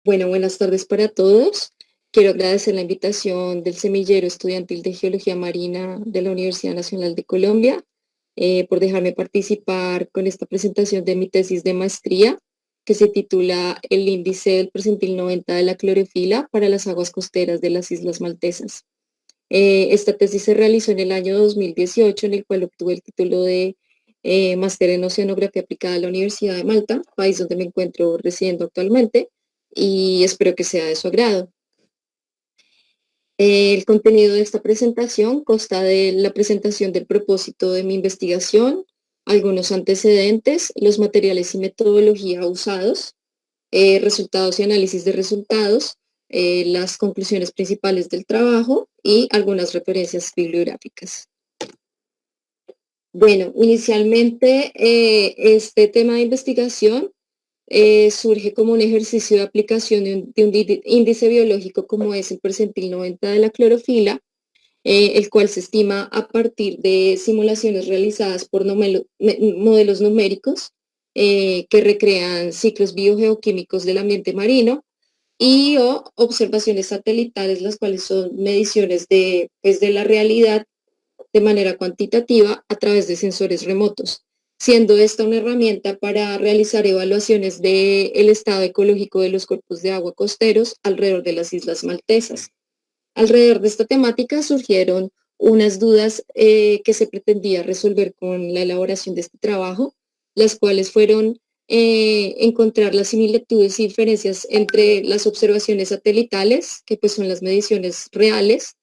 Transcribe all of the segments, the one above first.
Bueno, buenas tardes para todos. Quiero agradecer la invitación del Semillero Estudiantil de Geología Marina de la Universidad Nacional de Colombia por dejarme participar con esta presentación de mi tesis de maestría que se titula El índice del percentil 90 de la clorofila para las aguas costeras de las Islas Maltesas. Esta tesis se realizó en el año 2018, en el cual obtuve el título de máster en Oceanografía aplicada a la Universidad de Malta, país donde me encuentro residiendo actualmente, y espero que sea de su agrado. El contenido de esta presentación consta de la presentación del propósito de mi investigación, algunos antecedentes, los materiales y metodología usados, resultados y análisis de resultados, las conclusiones principales del trabajo y algunas referencias bibliográficas. Bueno, inicialmente este tema de investigación surge como un ejercicio de aplicación de un índice biológico como es el percentil 90 de la clorofila, el cual se estima a partir de simulaciones realizadas por modelos numéricos que recrean ciclos biogeoquímicos del ambiente marino y o observaciones satelitales, las cuales son mediciones de la realidad de manera cuantitativa a través de sensores remotos, siendo esta una herramienta para realizar evaluaciones del estado ecológico de los cuerpos de agua costeros alrededor de las islas maltesas. Alrededor de esta temática surgieron unas dudas que se pretendía resolver con la elaboración de este trabajo, las cuales fueron encontrar las similitudes y diferencias entre las observaciones satelitales, que pues son las mediciones reales,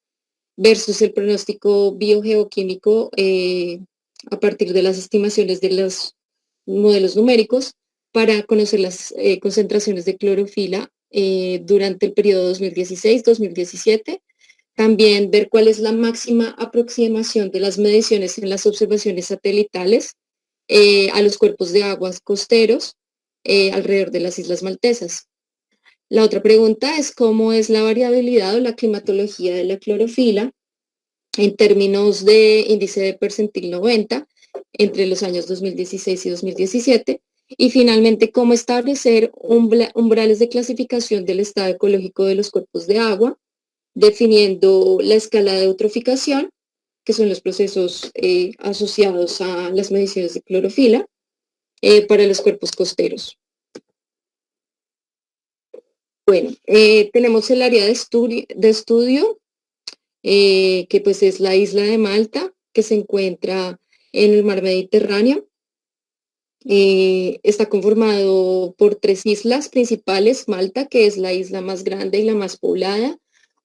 versus el pronóstico biogeoquímico a partir de las estimaciones de los modelos numéricos para conocer las concentraciones de clorofila durante el periodo 2016-2017. También ver cuál es la máxima aproximación de las mediciones en las observaciones satelitales a los cuerpos de aguas costeros alrededor de las islas maltesas. La otra pregunta es cómo es la variabilidad o la climatología de la clorofila en términos de índice de percentil 90 entre los años 2016 y 2017. Y finalmente, cómo establecer umbrales de clasificación del estado ecológico de los cuerpos de agua, definiendo la escala de eutroficación, que son los procesos asociados a las mediciones de clorofila, para los cuerpos costeros. Bueno, tenemos el área de estudio que pues es la isla de Malta, que se encuentra en el mar Mediterráneo. Está conformado por tres islas principales: Malta, que es la isla más grande y la más poblada;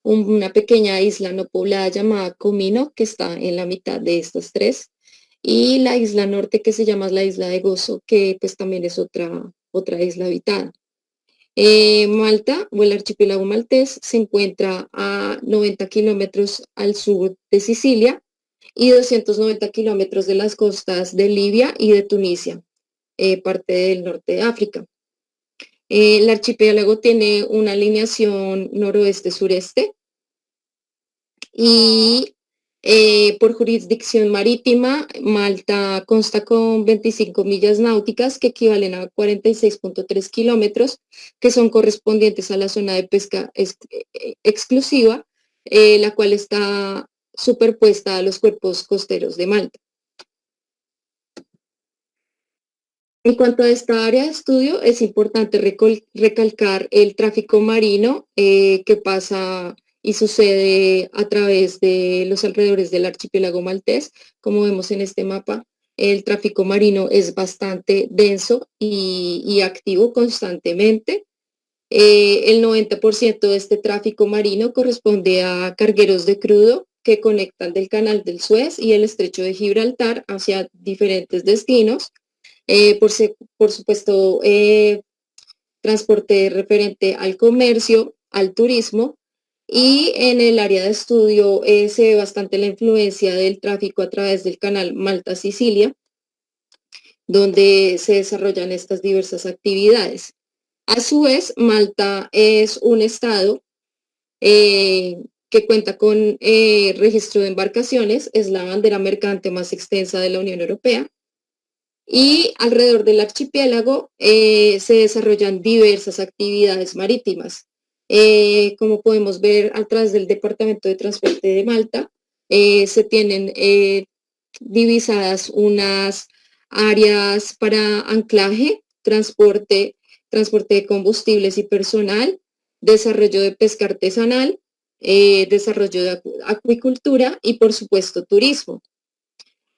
una pequeña isla no poblada llamada Comino, que está en la mitad de estas tres; y la isla norte, que se llama la isla de Gozo, que pues también es otra isla habitada. Malta, o el archipiélago maltés, se encuentra a 90 kilómetros al sur de Sicilia y 290 kilómetros de las costas de Libia y de Tunisia, parte del norte de África. El archipiélago tiene una alineación noroeste-sureste y por jurisdicción marítima, Malta consta con 25 millas náuticas que equivalen a 46.3 kilómetros, que son correspondientes a la zona de pesca exclusiva, la cual está superpuesta a los cuerpos costeros de Malta. En cuanto a esta área de estudio, es importante recalcar el tráfico marino que pasa y sucede a través de los alrededores del archipiélago maltés. Como vemos en este mapa, el tráfico marino es bastante denso y activo constantemente. El 90% de este tráfico marino corresponde a cargueros de crudo que conectan del Canal del Suez y el Estrecho de Gibraltar hacia diferentes destinos. Por supuesto, transporte referente al comercio, al turismo, y en el área de estudio se ve bastante la influencia del tráfico a través del canal Malta-Sicilia, donde se desarrollan estas diversas actividades. A su vez, Malta es un estado que cuenta con registro de embarcaciones, es la bandera mercante más extensa de la Unión Europea, Y alrededor del archipiélago se desarrollan diversas actividades marítimas. Como podemos ver a través del Departamento de Transporte de Malta, se tienen divisadas unas áreas para anclaje, transporte de combustibles y personal, desarrollo de pesca artesanal, desarrollo de acuicultura y por supuesto turismo.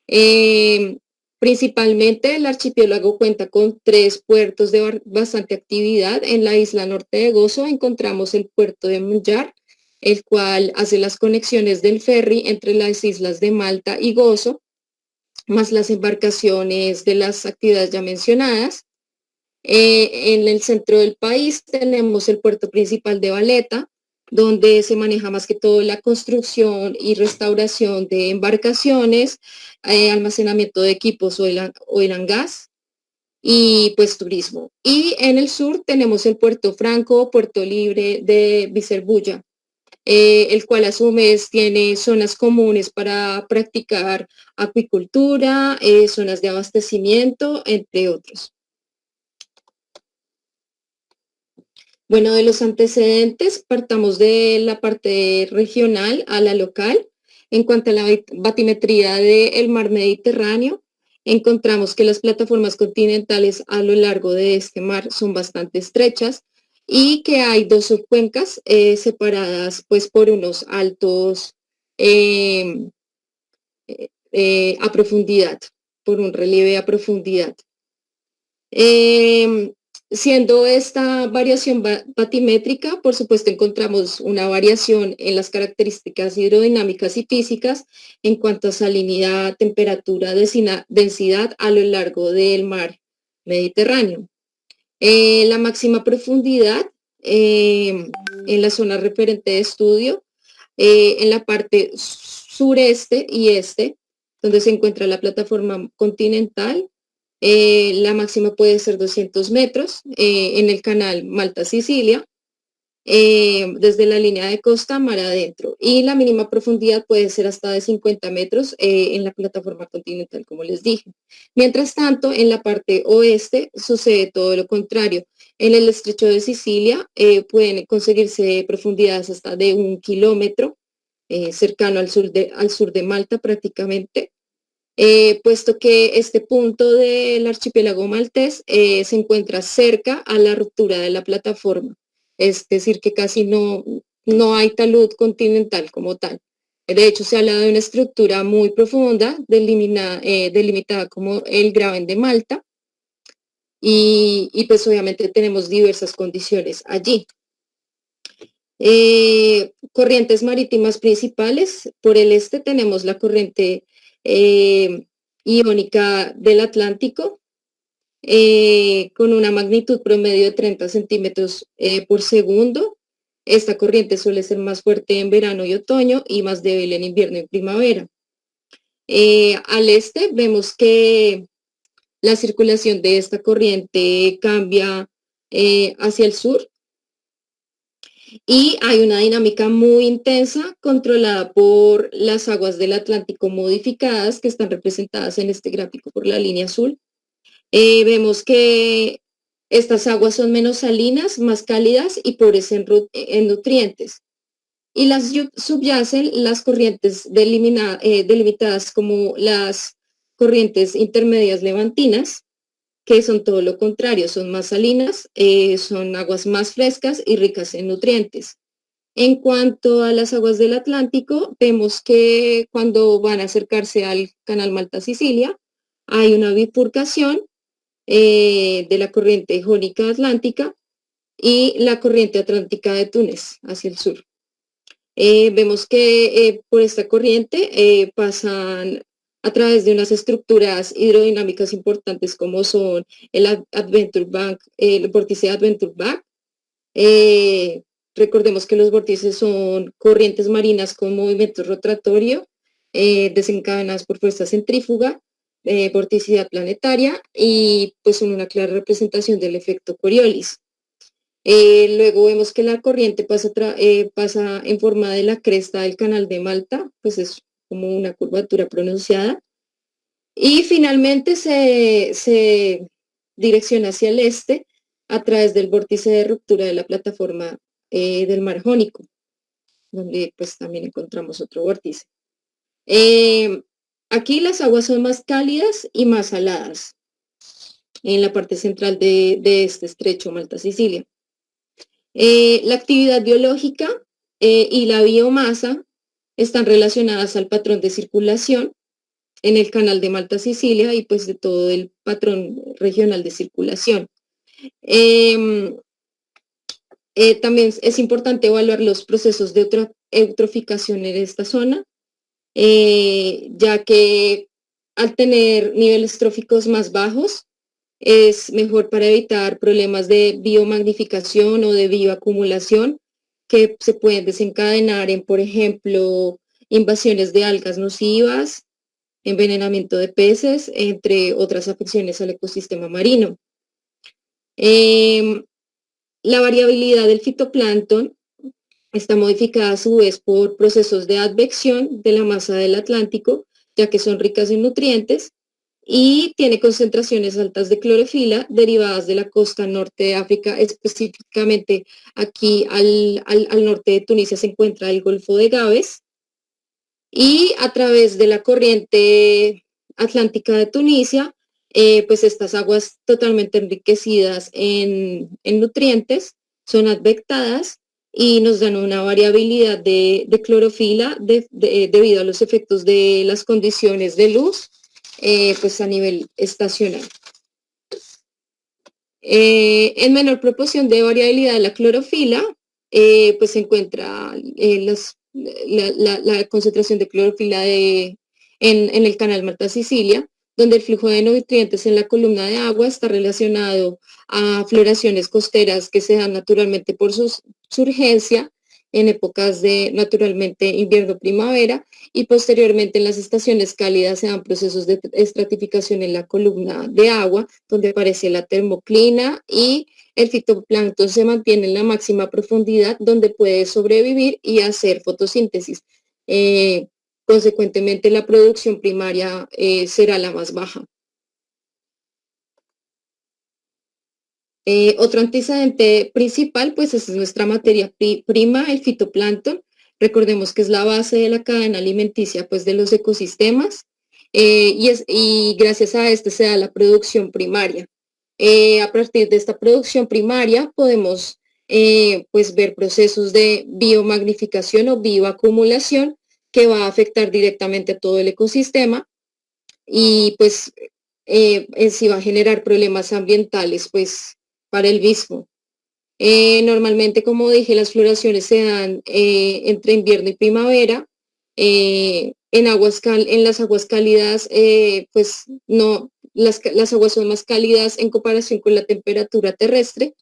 Eh, Principalmente el archipiélago cuenta con 3 puertos de bastante actividad. En la isla norte de Gozo encontramos el puerto de Mullar, el cual hace las conexiones del ferry entre las islas de Malta y Gozo, más las embarcaciones de las actividades ya mencionadas. En el centro del país tenemos el puerto principal de Valeta, donde se maneja más que todo la construcción y restauración de embarcaciones, almacenamiento de equipos oil and gas y pues turismo. Y en el sur tenemos el puerto Franco, puerto libre de Vicerbulla, el cual a su vez tiene zonas comunes para practicar acuicultura, zonas de abastecimiento, entre otros. Bueno, de los antecedentes, partamos de la parte regional a la local. En cuanto a la batimetría del mar Mediterráneo, encontramos que las plataformas continentales a lo largo de este mar son bastante estrechas y que hay 2 subcuencas separadas pues por unos altos eh, a profundidad, por un relieve a profundidad. Eh, Siendo esta variación batimétrica, por supuesto encontramos una variación en las características hidrodinámicas y físicas en cuanto a salinidad, temperatura, densidad a lo largo del mar Mediterráneo. La máxima profundidad en la zona referente de estudio, en la parte sureste y este, donde se encuentra la plataforma continental, la máxima puede ser 200 metros en el canal Malta-Sicilia, desde la línea de costa mar adentro. Y la mínima profundidad puede ser hasta de 50 metros en la plataforma continental, como les dije. Mientras tanto, en la parte oeste sucede todo lo contrario. En el estrecho de Sicilia pueden conseguirse profundidades hasta de 1 kilómetro, cercano al sur de Malta prácticamente. Puesto que este punto del archipiélago maltés se encuentra cerca a la ruptura de la plataforma, es decir, que casi no hay talud continental como tal. De hecho, se habla de una estructura muy profunda, delimitada como el Graben de Malta, y pues obviamente tenemos diversas condiciones allí. Corrientes marítimas principales. Por el este tenemos la corriente iónica del Atlántico, con una magnitud promedio de 30 centímetros por segundo. Esta corriente suele ser más fuerte en verano y otoño y más débil en invierno y primavera. Al este vemos que la circulación de esta corriente cambia hacia el sur, y hay una dinámica muy intensa controlada por las aguas del Atlántico modificadas, que están representadas en este gráfico por la línea azul. Vemos que estas aguas son menos salinas, más cálidas y pobres en nutrientes. Y las subyacen las corrientes delimitadas como las corrientes intermedias levantinas, que son todo lo contrario, son más salinas, son aguas más frescas y ricas en nutrientes. En cuanto a las aguas del Atlántico, vemos que cuando van a acercarse al canal Malta-Sicilia, hay una bifurcación de la corriente jónica atlántica y la corriente atlántica de Túnez hacia el sur. Vemos que por esta corriente pasan a través de unas estructuras hidrodinámicas importantes como son el Adventure Bank, el vórtice Adventure Bank. Recordemos que los vórtices son corrientes marinas con movimiento rotatorio, desencadenadas por fuerza centrífuga, vorticidad planetaria y pues son una clara representación del efecto Coriolis. Luego vemos que la corriente pasa en forma de la cresta del canal de Malta, pues es como una curvatura pronunciada. Y finalmente se direcciona hacia el este a través del vórtice de ruptura de la plataforma del Mar Jónico, donde pues también encontramos otro vórtice. Eh, Aquí las aguas son más cálidas y más saladas en la parte central de este estrecho Malta-Sicilia. La actividad biológica y la biomasa están relacionadas al patrón de circulación en el canal de Malta-Sicilia y pues de todo el patrón regional de circulación. Eh, También es importante evaluar los procesos de eutroficación en esta zona, ya que al tener niveles tróficos más bajos, es mejor para evitar problemas de biomagnificación o de bioacumulación que se pueden desencadenar en, por ejemplo, invasiones de algas nocivas, envenenamiento de peces, entre otras afecciones al ecosistema marino. Eh, la variabilidad del fitoplancton está modificada a su vez por procesos de advección de la masa del Atlántico, ya que son ricas en nutrientes, y tiene concentraciones altas de clorofila derivadas de la costa norte de África, específicamente aquí al norte de Tunisia se encuentra el Golfo de Gabes, y a través de la corriente atlántica de Tunisia, pues estas aguas totalmente enriquecidas en nutrientes son advectadas y nos dan una variabilidad de clorofila debido a los efectos de las condiciones de luz, pues a nivel estacional. En menor proporción de variabilidad de la clorofila, pues se encuentra la concentración de clorofila en el canal Malta-Sicilia, donde el flujo de nutrientes en la columna de agua está relacionado a floraciones costeras que se dan naturalmente por su surgencia en épocas de naturalmente invierno-primavera y posteriormente en las estaciones cálidas se dan procesos de estratificación en la columna de agua, donde aparece la termoclina y el fitoplancton se mantiene en la máxima profundidad donde puede sobrevivir y hacer fotosíntesis. Consecuentemente, la producción primaria será la más baja. Otro antecedente principal, pues es nuestra materia prima, el fitoplancton. Recordemos que es la base de la cadena alimenticia pues, de los ecosistemas y gracias a este se da la producción primaria. A partir de esta producción primaria podemos pues ver procesos de biomagnificación o bioacumulación que va a afectar directamente a todo el ecosistema y pues en sí va a generar problemas ambientales pues para el mismo. Normalmente, como dije, las floraciones se dan entre invierno y primavera. En las aguas cálidas, pues no, las aguas son más cálidas en comparación con la temperatura terrestre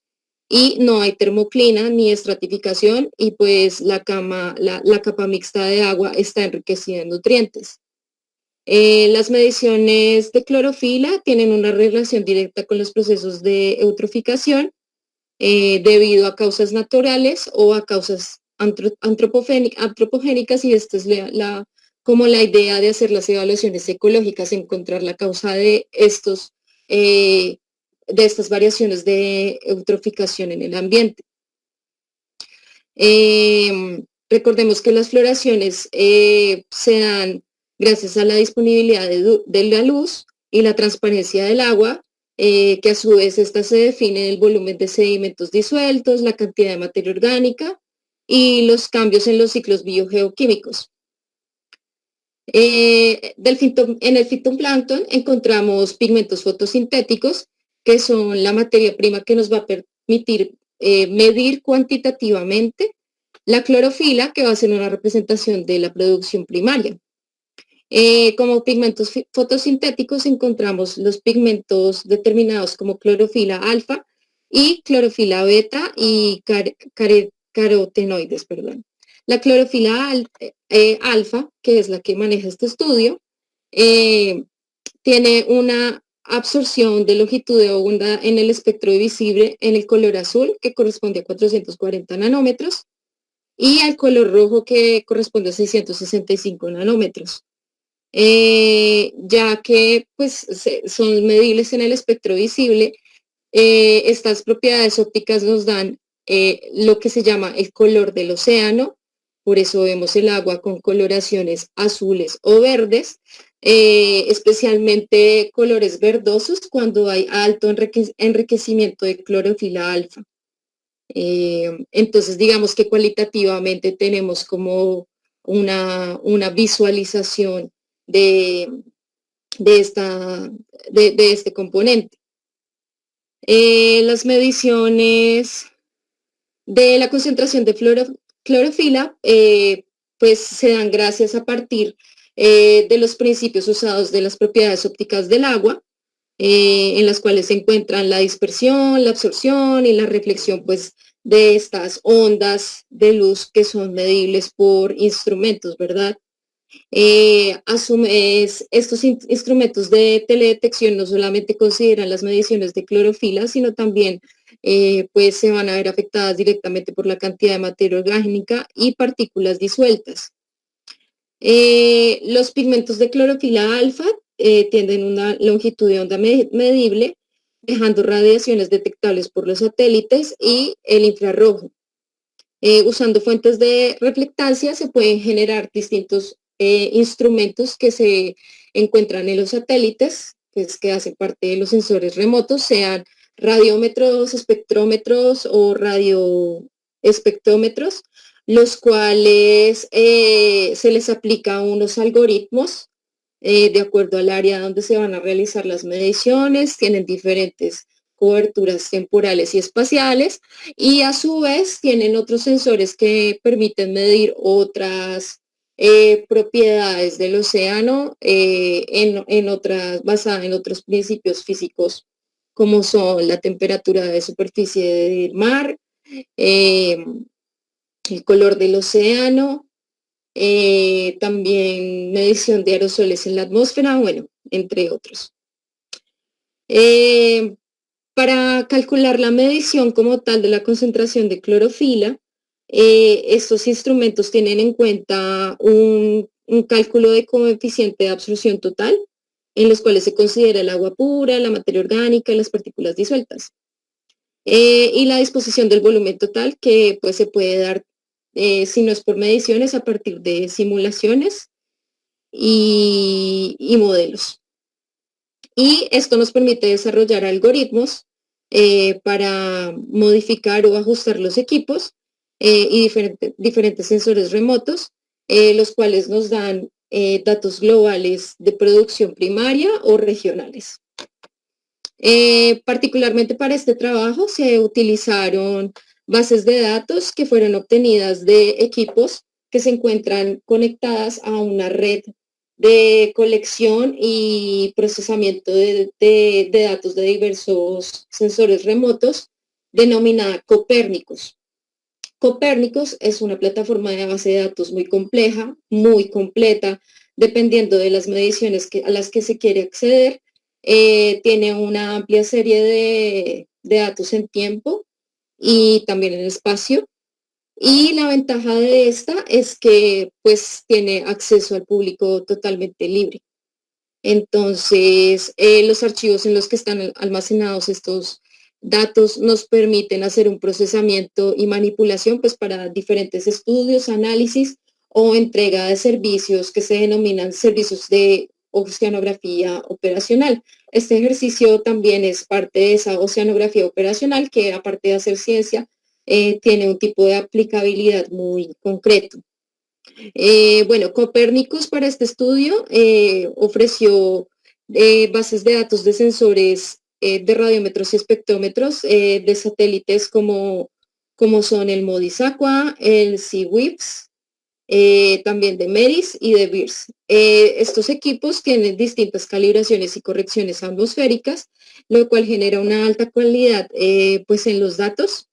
y no hay termoclina ni estratificación y pues la capa mixta de agua está enriquecida en nutrientes. Las mediciones de clorofila tienen una relación directa con los procesos de eutroficación debido a causas naturales o a causas antropogénicas y esta es como la idea de hacer las evaluaciones ecológicas, encontrar la causa eh, de estas variaciones de eutroficación en el ambiente. Recordemos que las floraciones se dan gracias a la disponibilidad de la luz y la transparencia del agua, que a su vez esta se define en el volumen de sedimentos disueltos, la cantidad de materia orgánica y los cambios en los ciclos biogeoquímicos. En el fitoplancton encontramos pigmentos fotosintéticos, que son la materia prima que nos va a permitir medir cuantitativamente la clorofila, que va a ser una representación de la producción primaria. Como pigmentos fotosintéticos encontramos los pigmentos determinados como clorofila alfa y clorofila beta y carotenoides, perdón. La clorofila alfa, que es la que maneja este estudio, tiene una absorción de longitud de onda en el espectro visible en el color azul, que corresponde a 440 nanómetros, y al color rojo, que corresponde a 665 nanómetros. ya que pues, son medibles en el espectro visible. Estas propiedades ópticas nos dan lo que se llama el color del océano, por eso vemos el agua con coloraciones azules o verdes, especialmente colores verdosos cuando hay alto enriquecimiento de clorofila alfa. Entonces, digamos que cualitativamente tenemos como una visualización de, de este componente. Las mediciones de la concentración de clorofila pues se dan gracias a partir de los principios usados de las propiedades ópticas del agua, en las cuales se encuentran la dispersión, la absorción y la reflexión pues de estas ondas de luz que son medibles por instrumentos, ¿verdad? Estos instrumentos de teledetección no solamente consideran las mediciones de clorofila, sino también pues se van a ver afectadas directamente por la cantidad de materia orgánica y partículas disueltas. Los pigmentos de clorofila alfa tienen una longitud de onda medible, dejando radiaciones detectables por los satélites y el infrarrojo. Usando fuentes de reflectancia se pueden generar distintos instrumentos que se encuentran en los satélites, pues, que hacen parte de los sensores remotos, sean radiómetros, espectrómetros o radioespectrómetros, los cuales se les aplica unos algoritmos de acuerdo al área donde se van a realizar las mediciones, tienen diferentes coberturas temporales y espaciales y a su vez tienen otros sensores que permiten medir otras propiedades del océano basadas en otros principios físicos como son la temperatura de superficie del mar, eh, el color del océano, también medición de aerosoles en la atmósfera, bueno, entre otros. Eh, para calcular la medición como tal de la concentración de clorofila, estos instrumentos tienen en cuenta un cálculo de coeficiente de absorción total, en los cuales se considera el agua pura, la materia orgánica y las partículas disueltas. Y la disposición del volumen total, que pues se puede dar, si no es por mediciones, a partir de simulaciones y modelos. Y esto nos permite desarrollar algoritmos para modificar o ajustar los equipos y diferentes sensores remotos, los cuales nos dan datos globales de producción primaria o regionales. Particularmente para este trabajo se utilizaron bases de datos que fueron obtenidas de equipos que se encuentran conectadas a una red de colección y procesamiento de datos de diversos sensores remotos denominada Copérnicos. Copérnicos es una plataforma de base de datos muy compleja, muy completa, dependiendo de las mediciones a las que se quiere acceder. Tiene una amplia serie de datos en tiempo y también en espacio. Y la ventaja de esta es que pues tiene acceso al público totalmente libre. Entonces, los archivos en los que están almacenados estos datos nos permiten hacer un procesamiento y manipulación pues para diferentes estudios, análisis o entrega de servicios que se denominan servicios de oceanografía operacional. Este ejercicio también es parte de esa oceanografía operacional que aparte de hacer ciencia, tiene un tipo de aplicabilidad muy concreto. Bueno, Copérnicos para este estudio ofreció bases de datos de sensores de radiómetros y espectrómetros de satélites como son el MODIS Aqua, el SEAWIPS, también de MERIS y de BIRS. Estos equipos tienen distintas calibraciones y correcciones atmosféricas, lo cual genera una alta calidad pues en los datos.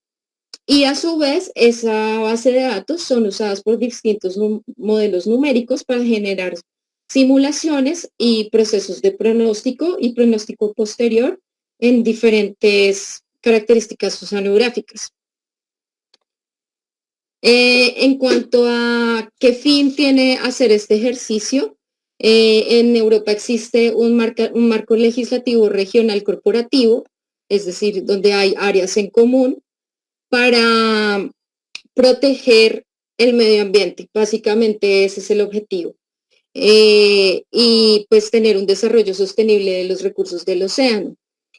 Y a su vez, esa base de datos son usadas por distintos modelos numéricos para generar simulaciones y procesos de pronóstico y pronóstico posterior en diferentes características oceanográficas. En cuanto a qué fin tiene hacer este ejercicio, En Europa existe un marco legislativo regional corporativo, es decir, donde hay áreas en común para proteger el medio ambiente. Básicamente ese es el objetivo. Y pues tener un desarrollo sostenible de los recursos del océano.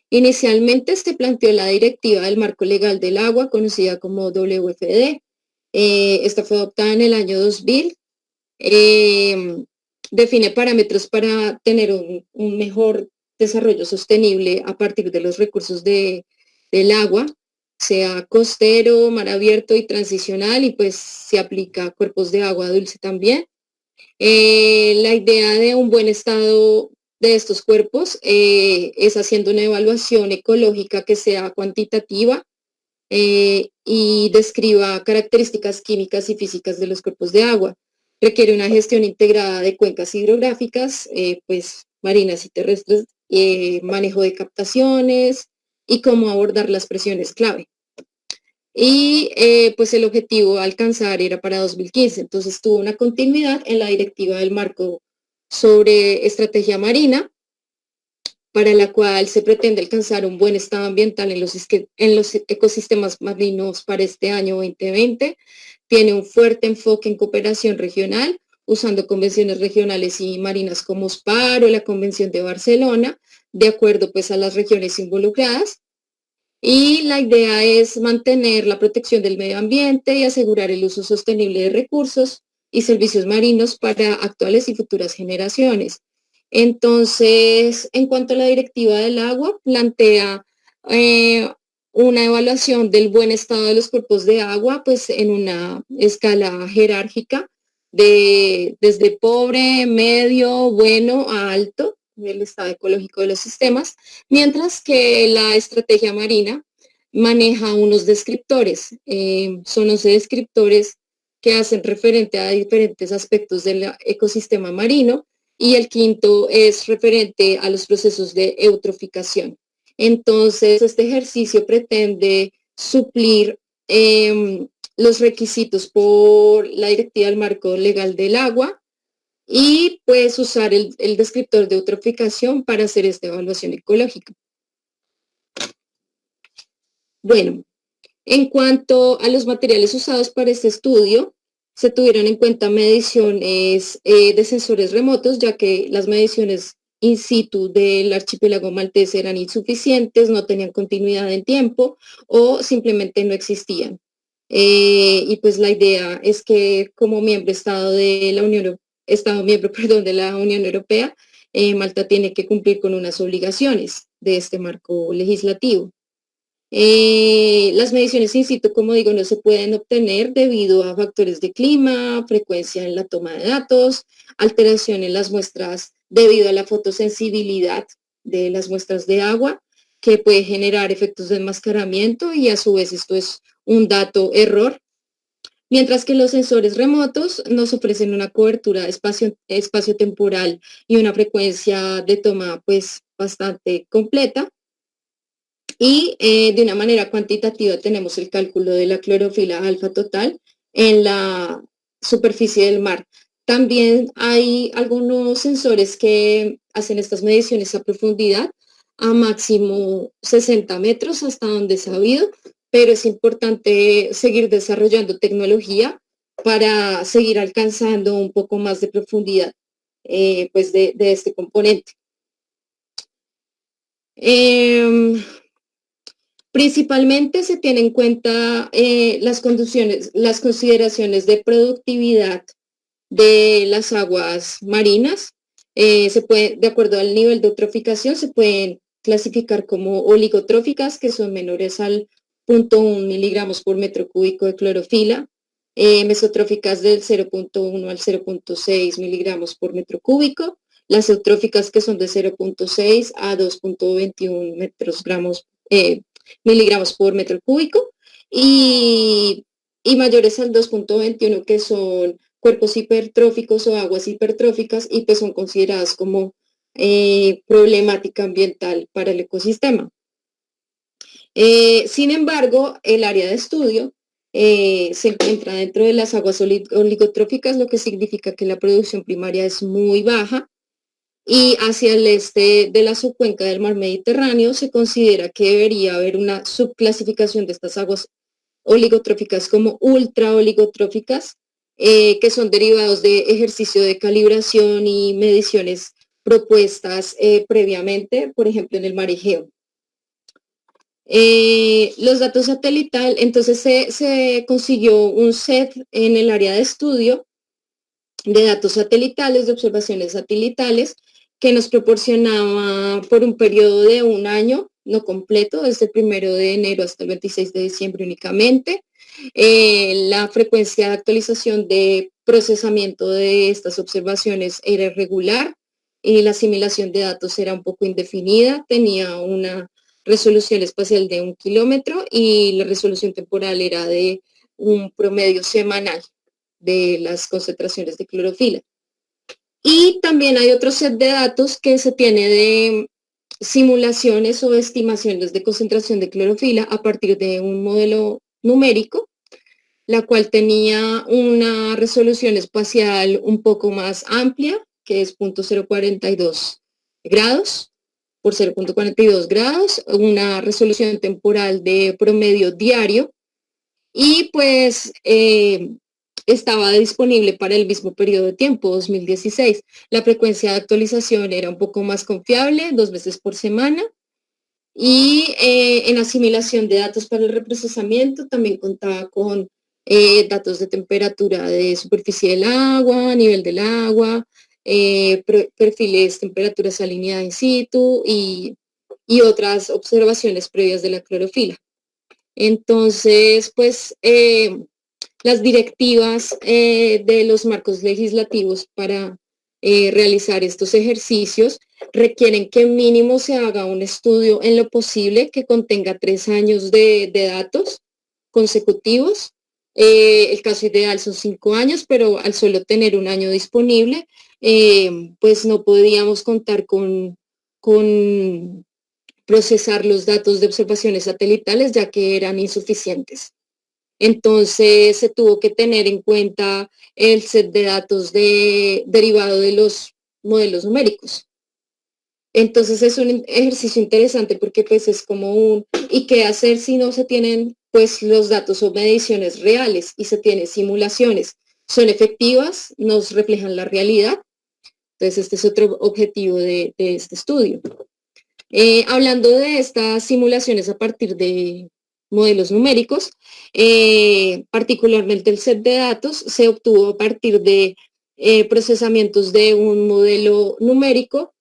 Inicialmente se planteó la Directiva del Marco Legal del Agua, conocida como WFD. Esta fue adoptada en el año 2000. eh, Define parámetros para tener un mejor desarrollo sostenible a partir de los recursos del agua, sea costero, mar abierto y transicional, y pues se aplica a cuerpos de agua dulce también. La idea de un buen estado de estos cuerpos es haciendo una evaluación ecológica que sea cuantitativa y describa características químicas y físicas de los cuerpos de agua. Requiere una gestión integrada de cuencas hidrográficas, pues marinas y terrestres, manejo de captaciones y cómo abordar las presiones clave. Y pues el objetivo a alcanzar era para 2015, entonces tuvo una continuidad en la directiva del marco sobre estrategia marina, para la cual se pretende alcanzar un buen estado ambiental en los ecosistemas marinos para este año 2020. Tiene un fuerte enfoque en cooperación regional, usando convenciones regionales y marinas como SPAR o la Convención de Barcelona, de acuerdo pues a las regiones involucradas. Y la idea es mantener la protección del medio ambiente y asegurar el uso sostenible de recursos y servicios marinos para actuales y futuras generaciones. Entonces, en cuanto a la directiva del agua, plantea eh, una evaluación del buen estado de los cuerpos de agua, pues en una escala jerárquica desde pobre, medio, bueno a alto, del estado ecológico de los sistemas, mientras que la estrategia marina maneja unos descriptores. Son 11 descriptores que hacen referente a diferentes aspectos del ecosistema marino, y el quinto es referente a los procesos de eutroficación. Entonces, este ejercicio pretende suplir los requisitos por la Directiva del Marco Legal del Agua y pues usar el descriptor de eutroficación para hacer esta evaluación ecológica. Bueno, en cuanto a los materiales usados para este estudio, se tuvieron en cuenta mediciones de sensores remotos, ya que las mediciones in situ del archipiélago maltés eran insuficientes, no tenían continuidad en tiempo o simplemente no existían. Y pues la idea es que como miembro Estado de la Unión, Estado miembro, perdón, de la Unión Europea, Malta tiene que cumplir con unas obligaciones de este marco legislativo. Las mediciones in situ, como digo, no se pueden obtener debido a factores de clima, frecuencia en la toma de datos, alteración en las muestras debido a la fotosensibilidad de las muestras de agua, que puede generar efectos de enmascaramiento, y a su vez esto es un dato error. Mientras que los sensores remotos nos ofrecen una cobertura espacio-temporal y una frecuencia de toma pues bastante completa. Y de una manera cuantitativa tenemos el cálculo de la clorofila alfa total en la superficie del mar. También hay algunos sensores que hacen estas mediciones a profundidad, a máximo 60 metros, hasta donde se ha sabido, pero es importante seguir desarrollando tecnología para seguir alcanzando un poco más de profundidad pues de este componente. Principalmente se tienen en cuenta las consideraciones de productividad de las aguas marinas. De acuerdo al nivel de eutroficación, se pueden clasificar como oligotróficas, que son menores al 0.1 miligramos por metro cúbico de clorofila, mesotróficas del 0.1 al 0.6 miligramos por metro cúbico, las eutróficas que son de 0.6 a 2.21 miligramos por metro cúbico, y mayores al 2.21, que son cuerpos hipertróficos o aguas hipertróficas, y pues son consideradas como problemática ambiental para el ecosistema. Sin embargo, el área de estudio se encuentra dentro de las aguas oligotróficas, lo que significa que la producción primaria es muy baja. Y hacia el este de la subcuenca del mar Mediterráneo se considera que debería haber una subclasificación de estas aguas oligotróficas como ultraoligotróficas, que son derivados de ejercicio de calibración y mediciones propuestas previamente, por ejemplo, en el mar Egeo. Los datos satelital, entonces se consiguió un set en el área de estudio de datos satelitales, de observaciones satelitales, que nos proporcionaba por un periodo de un año, no completo, desde el 1 de enero hasta el 26 de diciembre únicamente. La frecuencia de actualización de procesamiento de estas observaciones era irregular y la asimilación de datos era un poco indefinida, tenía una resolución espacial de 1 kilómetro y la resolución temporal era de un promedio semanal de las concentraciones de clorofila. Y también hay otro set de datos que se tiene de simulaciones o estimaciones de concentración de clorofila a partir de un modelo numérico, la cual tenía una resolución espacial un poco más amplia, que es 0.042 grados por 0.42 grados, una resolución temporal de promedio diario y pues estaba disponible para el mismo periodo de tiempo, 2016. La frecuencia de actualización era un poco más confiable, 2 veces por semana. Y en asimilación de datos para el reprocesamiento también contaba con datos de temperatura de superficie del agua, nivel del agua, perfiles, temperaturas alineadas in situ y otras observaciones previas de la clorofila. Entonces, pues las directivas de los marcos legislativos para realizar estos ejercicios requieren que mínimo se haga un estudio en lo posible que contenga 3 años de datos consecutivos. El caso ideal son 5 años, pero al solo tener un año disponible, pues no podíamos contar con procesar los datos de observaciones satelitales ya que eran insuficientes. Entonces se tuvo que tener en cuenta el set de datos derivado de los modelos numéricos. Entonces es un ejercicio interesante porque pues es como ¿y qué hacer si no se tienen pues los datos o mediciones reales y se tienen simulaciones? Son efectivas, nos reflejan la realidad. Entonces este es otro objetivo de este estudio. Hablando de estas simulaciones a partir de modelos numéricos, particularmente el set de datos se obtuvo a partir de procesamientos de un modelo numérico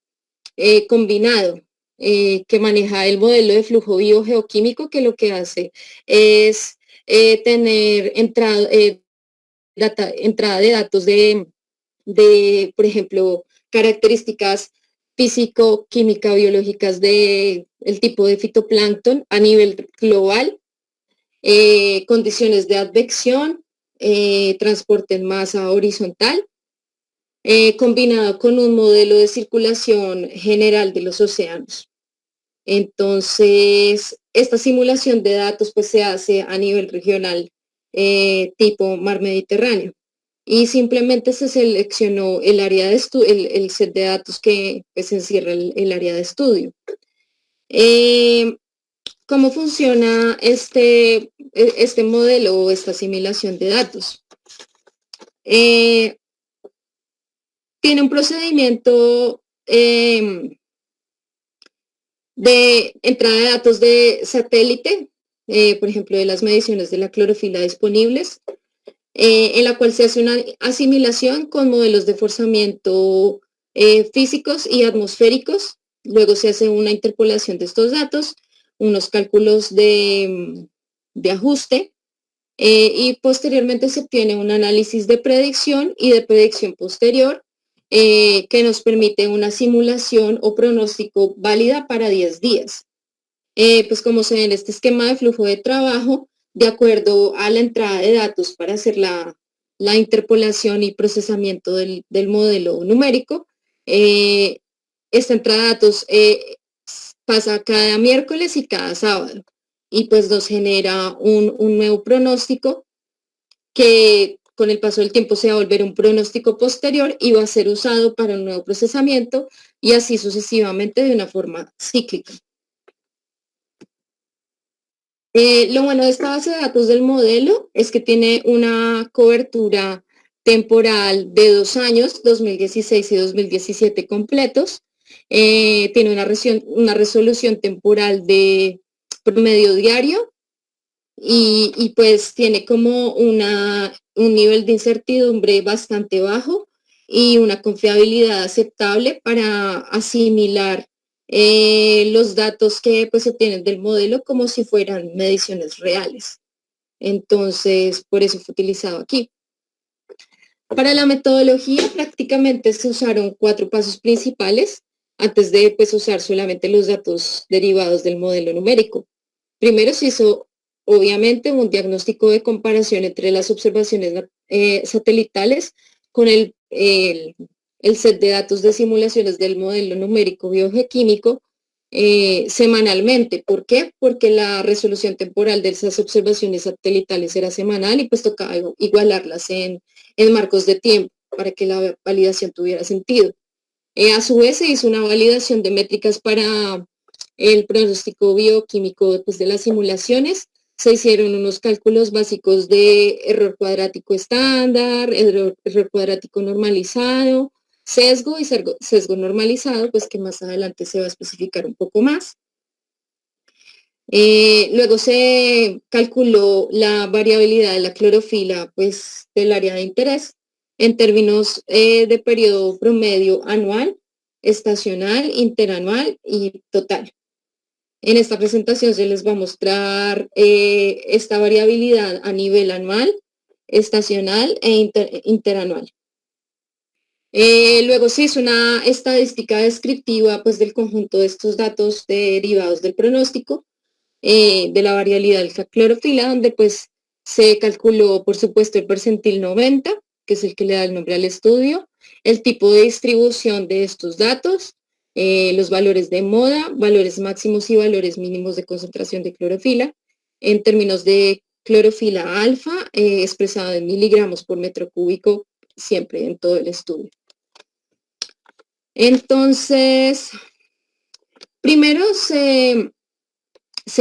combinado que maneja el modelo de flujo biogeoquímico, que lo que hace es tener entrada de datos por ejemplo, características físico-química biológicas del tipo de fitoplancton a nivel global, condiciones de advección, transporte en masa horizontal, combinado con un modelo de circulación general de los océanos. Entonces, esta simulación de datos pues se hace a nivel regional tipo mar Mediterráneo y simplemente se seleccionó el área de el set de datos que pues encierra el área de estudio. ¿Cómo funciona este modelo o esta asimilación de datos? Tiene un procedimiento de entrada de datos de satélite, por ejemplo, de las mediciones de la clorofila disponibles, en la cual se hace una asimilación con modelos de forzamiento físicos y atmosféricos. Luego se hace una interpolación de estos datos, unos cálculos de ajuste y posteriormente se obtiene un análisis de predicción y de predicción posterior que nos permite una simulación o pronóstico válida para 10 días. Pues como se ve en este esquema de flujo de trabajo, de acuerdo a la entrada de datos para hacer la interpolación y procesamiento del modelo numérico, esta entrada de datos pasa cada miércoles y cada sábado. y pues nos genera un nuevo pronóstico que con el paso del tiempo se va a volver un pronóstico posterior y va a ser usado para un nuevo procesamiento y así sucesivamente de una forma cíclica. Lo bueno de esta base de datos del modelo es que tiene una cobertura temporal de 2 años, 2016 y 2017 completos. Tiene una resolución temporal de promedio diario y pues tiene como un nivel de incertidumbre bastante bajo y una confiabilidad aceptable para asimilar los datos que pues se obtienen del modelo como si fueran mediciones reales. Entonces, por eso fue utilizado aquí. Para la metodología prácticamente se usaron 4 pasos principales antes de pues, usar solamente los datos derivados del modelo numérico. Primero se hizo obviamente un diagnóstico de comparación entre las observaciones satelitales con el set de datos de simulaciones del modelo numérico biogeoquímico semanalmente. ¿Por qué? Porque la resolución temporal de esas observaciones satelitales era semanal y pues tocaba igualarlas en marcos de tiempo para que la validación tuviera sentido. A su vez se hizo una validación de métricas para el pronóstico bioquímico pues, de las simulaciones. Se hicieron unos cálculos básicos de error cuadrático estándar, error cuadrático normalizado, sesgo y sesgo normalizado, pues que más adelante se va a especificar un poco más. Luego se calculó la variabilidad de la clorofila pues, del área de interés en términos de periodo promedio anual, estacional, interanual y total. En esta presentación se les va a mostrar esta variabilidad a nivel anual, estacional e interanual. Luego se hizo una estadística descriptiva pues, del conjunto de estos datos derivados del pronóstico de la variabilidad de la clorofila, donde pues se calculó, por supuesto, el percentil 90, que es el que le da el nombre al estudio, el tipo de distribución de estos datos, los valores de moda, valores máximos y valores mínimos de concentración de clorofila, en términos de clorofila alfa, expresado en miligramos por metro cúbico, siempre en todo el estudio. Entonces, primero se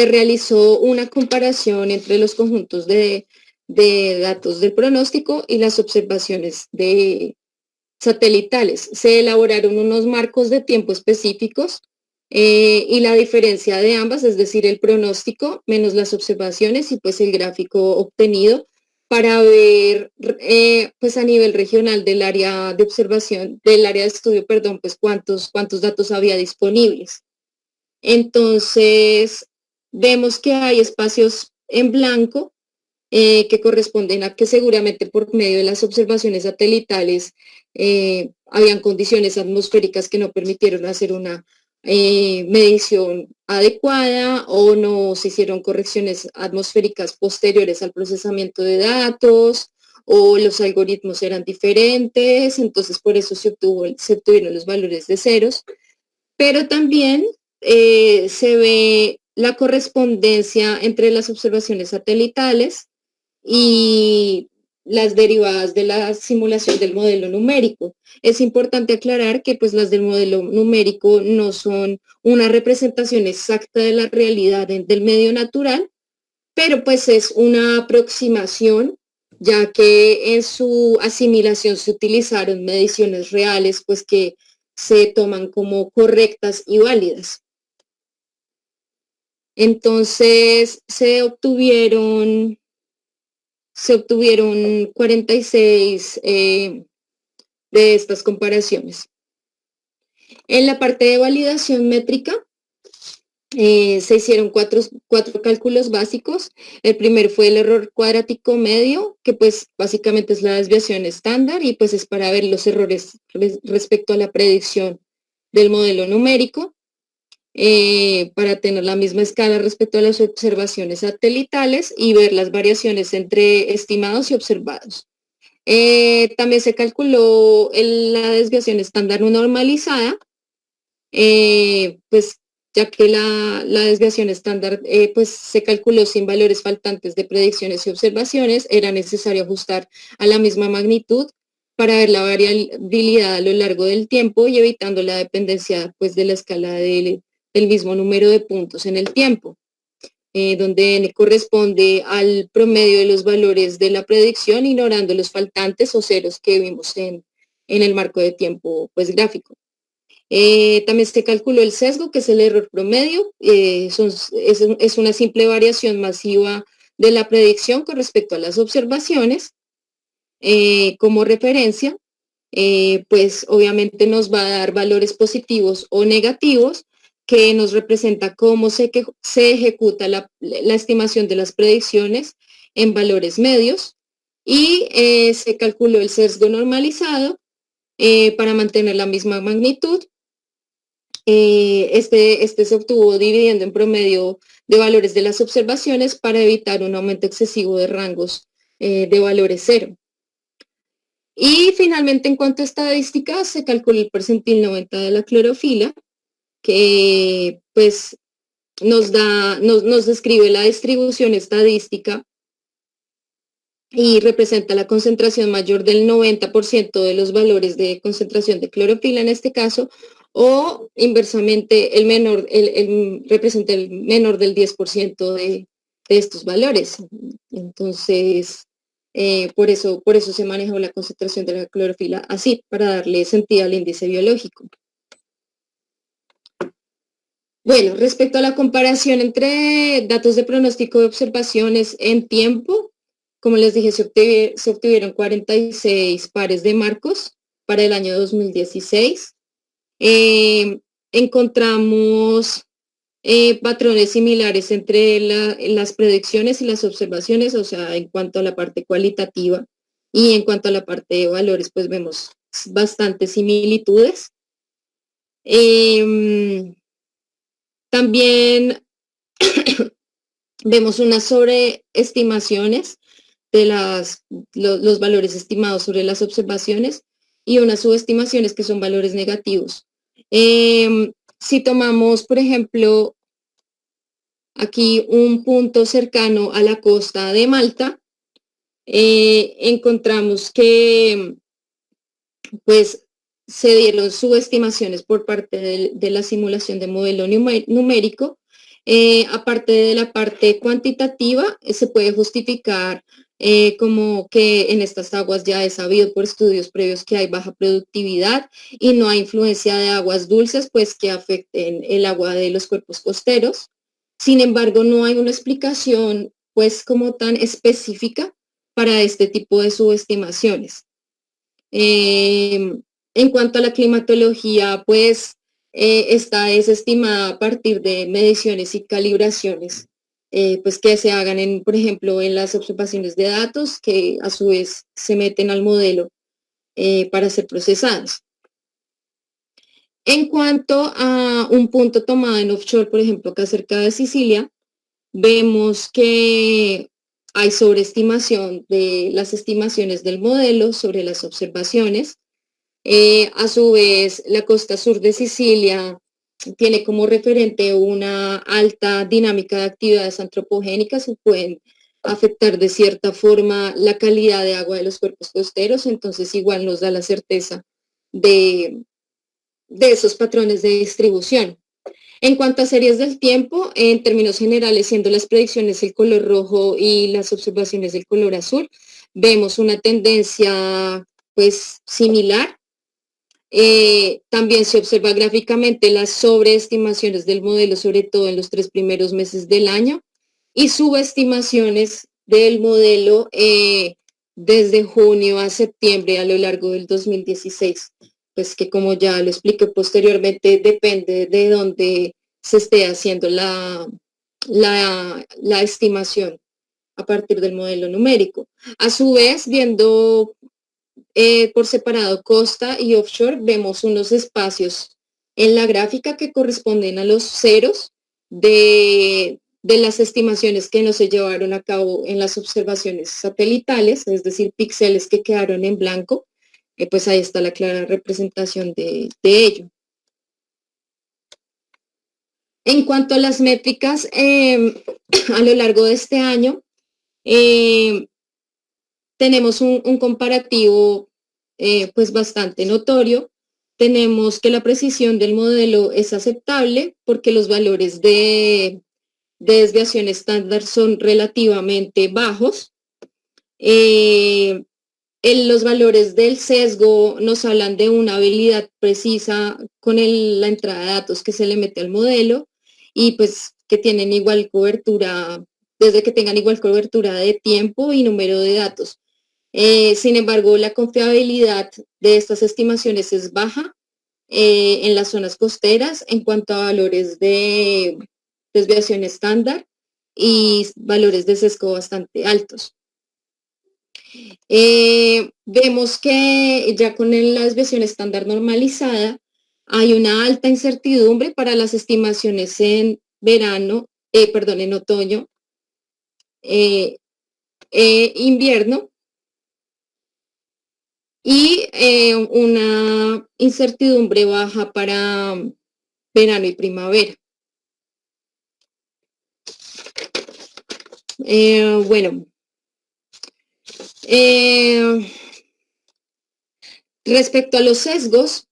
realizó una comparación entre los conjuntos de datos del pronóstico y las observaciones satelitales. Se elaboraron unos marcos de tiempo específicos y la diferencia de ambas, es decir, el pronóstico menos las observaciones y pues el gráfico obtenido para ver pues a nivel regional del área de observación, del área de estudio, perdón, pues cuántos datos había disponibles. Entonces, vemos que hay espacios en blanco que corresponden a que seguramente por medio de las observaciones satelitales habían condiciones atmosféricas que no permitieron hacer una medición adecuada o no se hicieron correcciones atmosféricas posteriores al procesamiento de datos o los algoritmos eran diferentes, entonces por eso se obtuvieron los valores de ceros, pero también se ve la correspondencia entre las observaciones satelitales y las derivadas de la simulación del modelo numérico. Es importante aclarar que pues las del modelo numérico no son una representación exacta de la realidad del medio natural, pero pues es una aproximación, ya que en su asimilación se utilizaron mediciones reales, pues que se toman como correctas y válidas. Entonces se obtuvieron 46 de estas comparaciones. En la parte de validación métrica se hicieron cuatro cálculos básicos. El primero fue el error cuadrático medio, que pues básicamente es la desviación estándar y pues es para ver los errores respecto a la predicción del modelo numérico. Para tener la misma escala respecto a las observaciones satelitales y ver las variaciones entre estimados y observados. También se calculó la desviación estándar no normalizada, pues ya que la desviación estándar pues se calculó sin valores faltantes de predicciones y observaciones, era necesario ajustar a la misma magnitud para ver la variabilidad a lo largo del tiempo y evitando la dependencia pues de la escala del mismo número de puntos en el tiempo, donde n corresponde al promedio de los valores de la predicción, ignorando los faltantes o ceros que vimos en el marco de tiempo pues gráfico. También se calculó el sesgo, que es el error promedio. Es una simple variación masiva de la predicción con respecto a las observaciones. Como referencia, pues obviamente nos va a dar valores positivos o negativos que nos representa cómo se ejecuta la estimación de las predicciones en valores medios y se calculó el sesgo normalizado para mantener la misma magnitud. Este se obtuvo dividiendo en promedio de valores de las observaciones para evitar un aumento excesivo de rangos de valores cero. Y finalmente, en cuanto a estadísticas, se calculó el percentil 90 de la clorofila, que pues nos describe la distribución estadística y representa la concentración mayor del 90% de los valores de concentración de clorofila en este caso, o inversamente representa el menor del 10% de estos valores. Entonces, por eso se manejó la concentración de la clorofila así, para darle sentido al índice biológico. Bueno, respecto a la comparación entre datos de pronóstico de observaciones en tiempo, como les dije, se obtuvieron 46 pares de marcos para el año 2016. Encontramos patrones similares entre las predicciones y las observaciones, o sea, en cuanto a la parte cualitativa y en cuanto a la parte de valores, pues vemos bastantes similitudes. También vemos unas sobreestimaciones de los valores estimados sobre las observaciones y unas subestimaciones que son valores negativos. Si tomamos, por ejemplo, aquí un punto cercano a la costa de Malta, encontramos que pues se dieron subestimaciones por parte de la simulación de modelo numérico. Aparte de la parte cuantitativa, se puede justificar como que en estas aguas ya es sabido por estudios previos que hay baja productividad y no hay influencia de aguas dulces pues que afecten el agua de los cuerpos costeros. Sin embargo, no hay una explicación pues como tan específica para este tipo de subestimaciones. En cuanto a la climatología, pues esta es estimada a partir de mediciones y calibraciones pues que se hagan, por ejemplo, en las observaciones de datos que a su vez se meten al modelo para ser procesadas. En cuanto a un punto tomado en offshore, por ejemplo, acá cerca de Sicilia, vemos que hay sobreestimación de las estimaciones del modelo sobre las observaciones. A su vez, la costa sur de Sicilia tiene como referente una alta dinámica de actividades antropogénicas que pueden afectar de cierta forma la calidad de agua de los cuerpos costeros, entonces igual nos da la certeza de esos patrones de distribución. En cuanto a series del tiempo, en términos generales, siendo las predicciones el color rojo y las observaciones del color azul, vemos una tendencia pues similar. También se observa gráficamente las sobreestimaciones del modelo, sobre todo en los 3 primeros meses del año, y subestimaciones del modelo desde junio a septiembre a lo largo del 2016. Pues que como ya lo expliqué posteriormente, depende de dónde se esté haciendo la estimación a partir del modelo numérico. A su vez, viendo por separado costa y offshore, vemos unos espacios en la gráfica que corresponden a los ceros de las estimaciones que no se llevaron a cabo en las observaciones satelitales, es decir, píxeles que quedaron en blanco, pues ahí está la clara representación de ello. En cuanto a las métricas, a lo largo de este año, eh, tenemos un comparativo pues bastante notorio. Tenemos que la precisión del modelo es aceptable porque los valores de desviación estándar son relativamente bajos. Eh, los valores del sesgo nos hablan de una habilidad precisa con la entrada de datos que se le mete al modelo y pues que tienen igual cobertura, desde que tengan igual cobertura de tiempo y número de datos. Sin embargo, la confiabilidad de estas estimaciones es baja en las zonas costeras en cuanto a valores de desviación estándar y valores de sesgo bastante altos. Vemos que ya con la desviación estándar normalizada hay una alta incertidumbre para las estimaciones en en otoño, eh, invierno y una incertidumbre baja para verano y primavera. Bueno, respecto a los sesgos,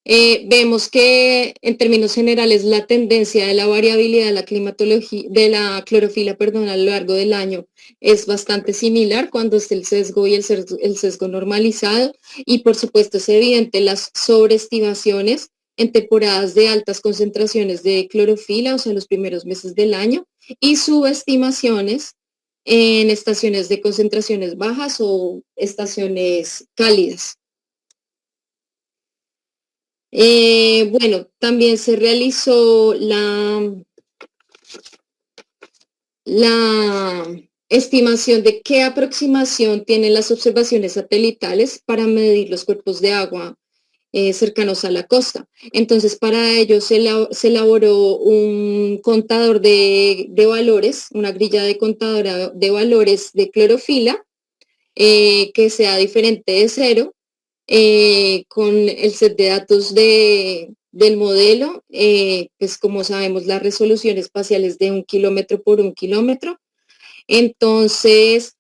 vemos que en términos generales la tendencia de la variabilidad de la climatología, de la clorofila, perdón, a lo largo del año es bastante similar cuando es el sesgo y el sesgo normalizado y por supuesto es evidente las sobreestimaciones en temporadas de altas concentraciones de clorofila, o sea, los primeros meses del año, y subestimaciones en estaciones de concentraciones bajas o estaciones cálidas. Bueno, también se realizó la estimación de qué aproximación tienen las observaciones satelitales para medir los cuerpos de agua cercanos a la costa. Entonces, para ello se elaboró un contador de valores, una grilla de contadora de valores de clorofila, que sea diferente de cero, con el set de datos del modelo, pues como sabemos la resolución espacial es de 1 kilómetro por 1 kilómetro. Entonces,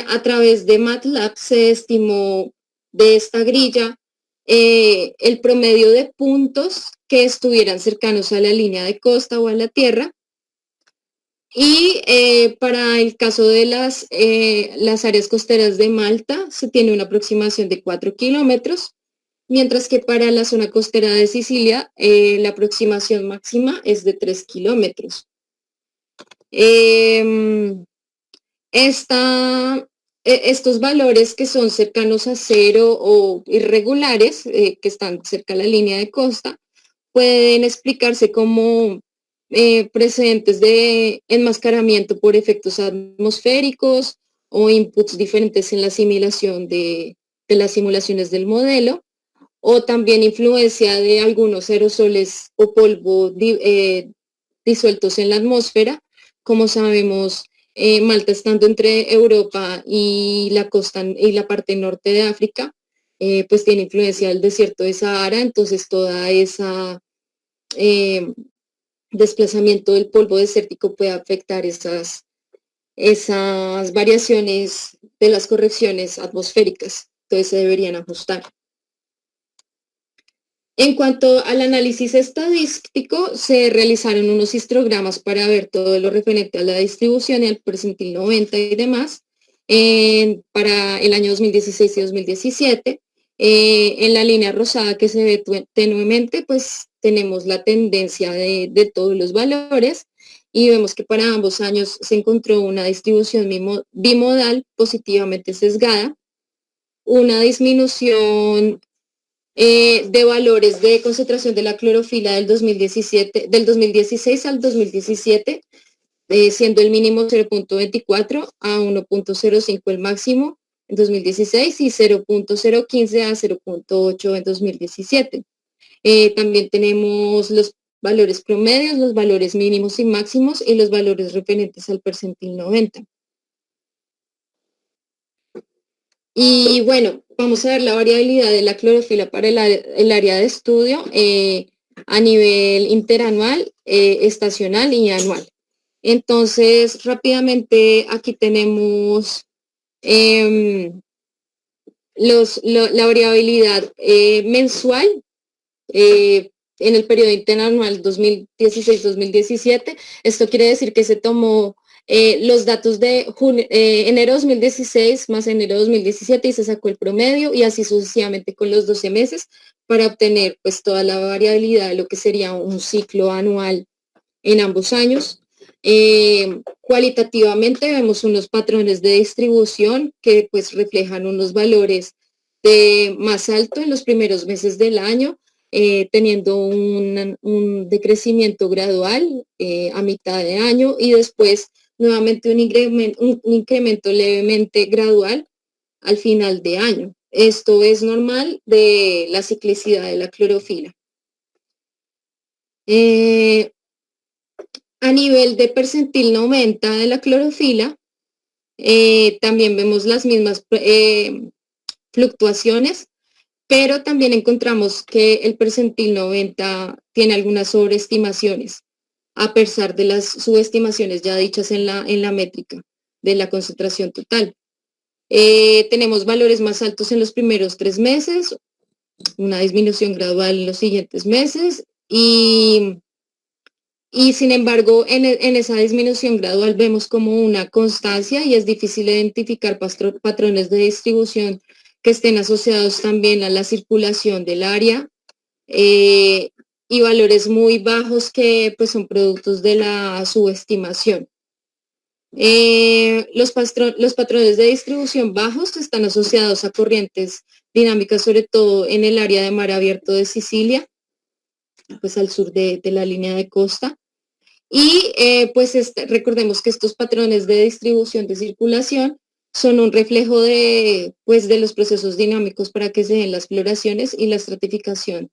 a través de MATLAB se estimó de esta grilla el promedio de puntos que estuvieran cercanos a la línea de costa o a la tierra. Y para el caso de las áreas costeras de Malta se tiene una aproximación de 4 kilómetros, mientras que para la zona costera de Sicilia la aproximación máxima es de 3 kilómetros. Estos valores que son cercanos a cero o irregulares, que están cerca de la línea de costa, pueden explicarse como precedentes de enmascaramiento por efectos atmosféricos o inputs diferentes en la simulación de las simulaciones del modelo, o también influencia de algunos aerosoles o polvo disueltos en la atmósfera. Como sabemos, Malta estando entre Europa y la costa y la parte norte de África, pues tiene influencia del desierto de Sahara, entonces toda esa desplazamiento del polvo desértico puede afectar esas variaciones de las correcciones atmosféricas, entonces se deberían ajustar. En cuanto al análisis estadístico, se realizaron unos histogramas para ver todo lo referente a la distribución y al percentil 90 y demás para el año 2016 y 2017. En la línea rosada que se ve tenuemente, pues tenemos la tendencia de todos los valores y vemos que para ambos años se encontró una distribución bimodal positivamente sesgada, una disminución de valores de concentración de la clorofila del 2016 al 2017, siendo el mínimo 0.24 a 1.05 el máximo en 2016 y 0.015 a 0.8 en 2017. También tenemos los valores promedios, los valores mínimos y máximos y los valores referentes al percentil 90. Y bueno, vamos a ver la variabilidad de la clorofila para el área de estudio. a nivel interanual, estacional y anual. Entonces, rápidamente aquí tenemos em, la variabilidad mensual en el periodo interanual 2016-2017. Esto quiere decir que se tomó los datos de enero 2016 más enero 2017 y se sacó el promedio y así sucesivamente con los 12 meses para obtener pues toda la variabilidad de lo que sería un ciclo anual en ambos años. Cualitativamente vemos unos patrones de distribución que pues reflejan unos valores de más alto en los primeros meses del año, teniendo un decrecimiento gradual a mitad de año y después nuevamente un incremento levemente gradual al final de año. Esto es normal de la ciclicidad de la clorofila. A nivel de percentil 90 de la clorofila, también vemos las mismas fluctuaciones, pero también encontramos que el percentil 90 tiene algunas sobreestimaciones, a pesar de las subestimaciones ya dichas en la métrica de la concentración total. Tenemos valores más altos en los primeros 3 meses, una disminución gradual en los siguientes meses y sin embargo, en esa disminución gradual vemos como una constancia y es difícil identificar patrones de distribución que estén asociados también a la circulación del área eh, y valores muy bajos que pues, son productos de la subestimación. Los patrones de distribución bajos están asociados a corrientes dinámicas, sobre todo en el área de mar abierto de Sicilia, pues al sur de la línea de costa. Y pues recordemos que estos patrones de distribución de circulación son un reflejo pues, de los procesos dinámicos para que se den las floraciones y la estratificación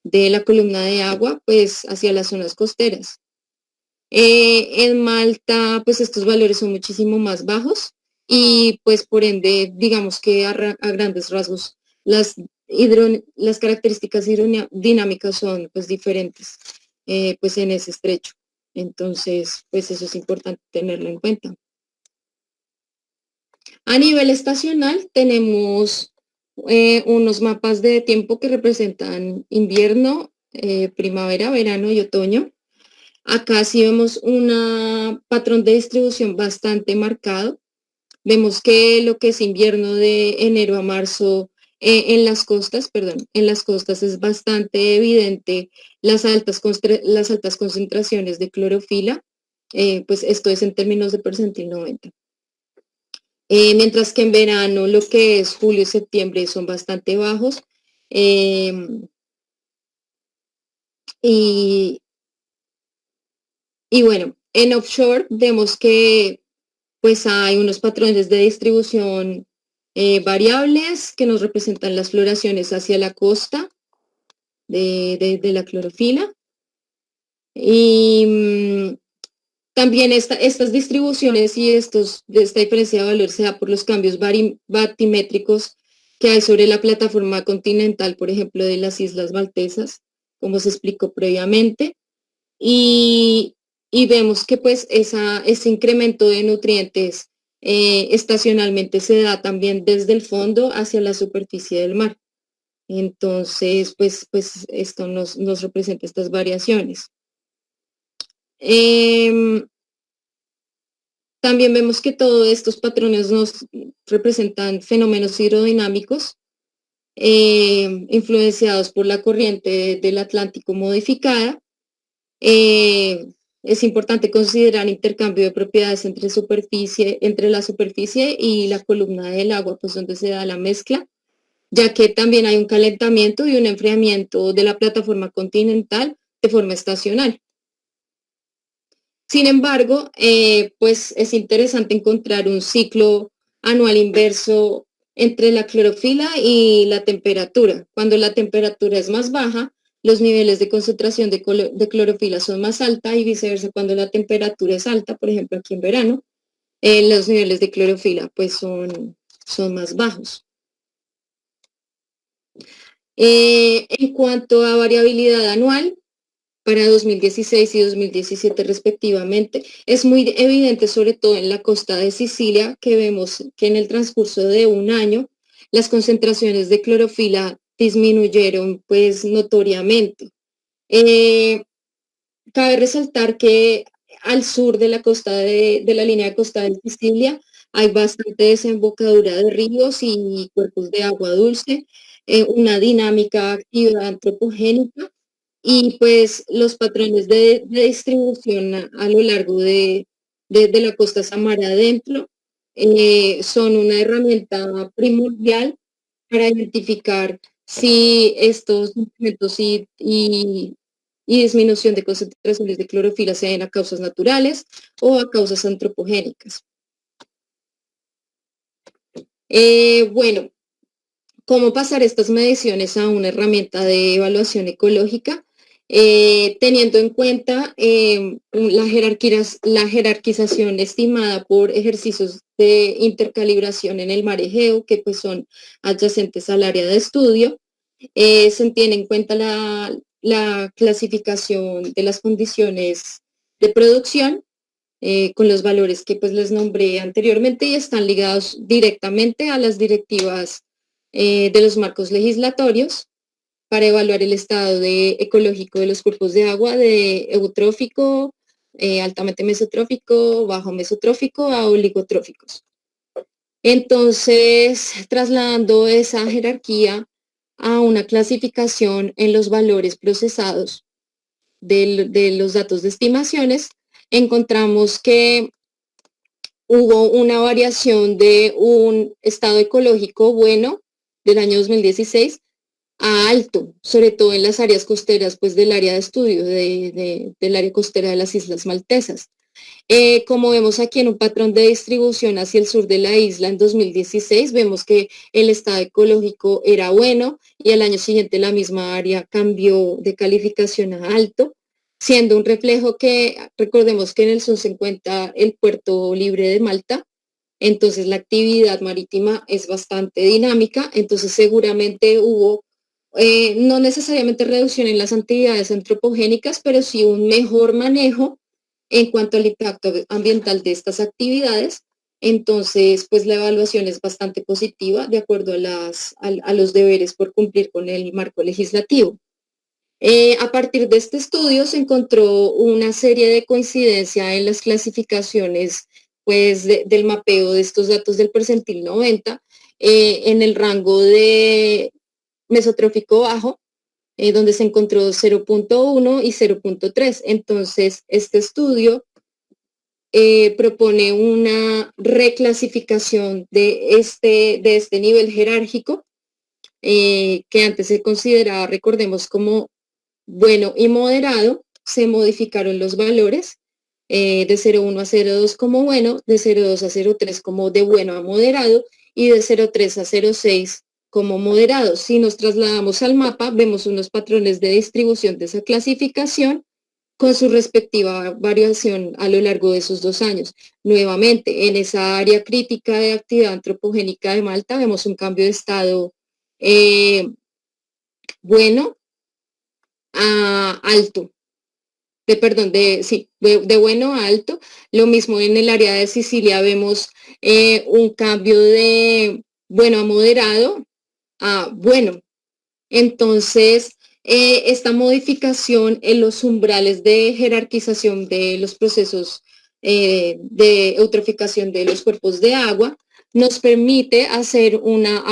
de la columna de agua pues, hacia las zonas costeras. En Malta pues estos valores son muchísimo más bajos y pues por ende digamos que a grandes rasgos las características dinámicas son pues diferentes pues en ese estrecho. Entonces, pues eso es importante tenerlo en cuenta. A nivel estacional tenemos unos mapas de tiempo que representan invierno, primavera, verano y otoño. Acá sí vemos un patrón de distribución bastante marcado. Vemos que lo que es invierno de enero a marzo en las costas, es bastante evidente las altas concentraciones de clorofila, pues esto es en términos de percentil 90. Mientras que en verano lo que es julio y septiembre son bastante bajos. Y, y bueno, en offshore vemos que pues hay unos patrones de distribución variables que nos representan las floraciones hacia la costa de la clorofila. Y también estas distribuciones y de esta diferencia de valor se da por los cambios batimétricos que hay sobre la plataforma continental, por ejemplo, de las Islas Maltesas, como se explicó previamente. Y, y vemos que pues ese incremento de nutrientes estacionalmente se da también desde el fondo hacia la superficie del mar. Entonces, pues esto nos representa estas variaciones. También vemos que todos estos patrones nos representan fenómenos hidrodinámicos influenciados por la corriente del Atlántico modificada. Es importante considerar intercambio de propiedades entre la superficie y la columna del agua, pues donde se da la mezcla, ya que también hay un calentamiento y un enfriamiento de la plataforma continental de forma estacional. Sin embargo, pues es interesante encontrar un ciclo anual inverso entre la clorofila y la temperatura. Cuando la temperatura es más baja, los niveles de concentración de clorofila son más alta y viceversa cuando la temperatura es alta, por ejemplo aquí en verano, los niveles de clorofila pues son más bajos. En cuanto a variabilidad anual, para 2016 y 2017 respectivamente. Es muy evidente, sobre todo en la costa de Sicilia, que vemos que en el transcurso de un año las concentraciones de clorofila disminuyeron pues notoriamente. Eh, Cabe resaltar que al sur de la costa de la línea de costa de Sicilia hay bastante desembocadura de ríos y cuerpos de agua dulce, una dinámica actividad antropogénica y pues los patrones de distribución a lo largo de la costa Samara adentro son una herramienta primordial para identificar si estos movimientos y disminución de concentraciones de clorofila se deben a causas naturales o a causas antropogénicas. Bueno, ¿cómo pasar estas mediciones a una herramienta de evaluación ecológica? Teniendo en cuenta la jerarquización estimada por ejercicios de intercalibración en el mar Egeo, que pues son adyacentes al área de estudio. Se tiene en cuenta la clasificación de las condiciones de producción con los valores que pues les nombré anteriormente y están ligados directamente a las directivas de los marcos legislatorios para evaluar el estado ecológico de los cuerpos de agua de eutrófico, altamente mesotrófico, bajo mesotrófico a oligotróficos. Entonces, trasladando esa jerarquía a una clasificación en los valores procesados de los datos de estimaciones, encontramos que hubo una variación de un estado ecológico bueno del año 2016 a alto, sobre todo en las áreas costeras pues, del área de estudio del área costera de las Islas Maltesas. Como vemos aquí en un patrón de distribución hacia el sur de la isla en 2016, vemos que el estado ecológico era bueno y al año siguiente la misma área cambió de calificación a alto, siendo un reflejo que recordemos que en el sur se encuentra el puerto libre de Malta, entonces la actividad marítima es bastante dinámica, entonces seguramente hubo no necesariamente reducción en las actividades antropogénicas, pero sí un mejor manejo en cuanto al impacto ambiental de estas actividades. Entonces, pues la evaluación es bastante positiva de acuerdo a los deberes por cumplir con el marco legislativo. A partir de este estudio se encontró una serie de coincidencia en las clasificaciones pues, del mapeo de estos datos del percentil 90 en el rango de mesotrófico bajo, donde se encontró 0.1 y 0.3. Entonces, este estudio propone una reclasificación de este nivel jerárquico que antes se consideraba, recordemos, como bueno y moderado. Se modificaron los valores de 0.1 a 0.2 como bueno, de 0.2 a 0.3 como de bueno a moderado y de 0.3 a 0.6 como moderados. Si nos trasladamos al mapa, vemos unos patrones de distribución de esa clasificación con su respectiva variación a lo largo de esos 2 años. Nuevamente, en esa área crítica de actividad antropogénica de Malta vemos un cambio de estado bueno a alto. De bueno a alto. Lo mismo en el área de Sicilia vemos un cambio de bueno a moderado bueno. Entonces, esta modificación en los umbrales de jerarquización de los procesos de eutroficación de los cuerpos de agua nos permite hacer una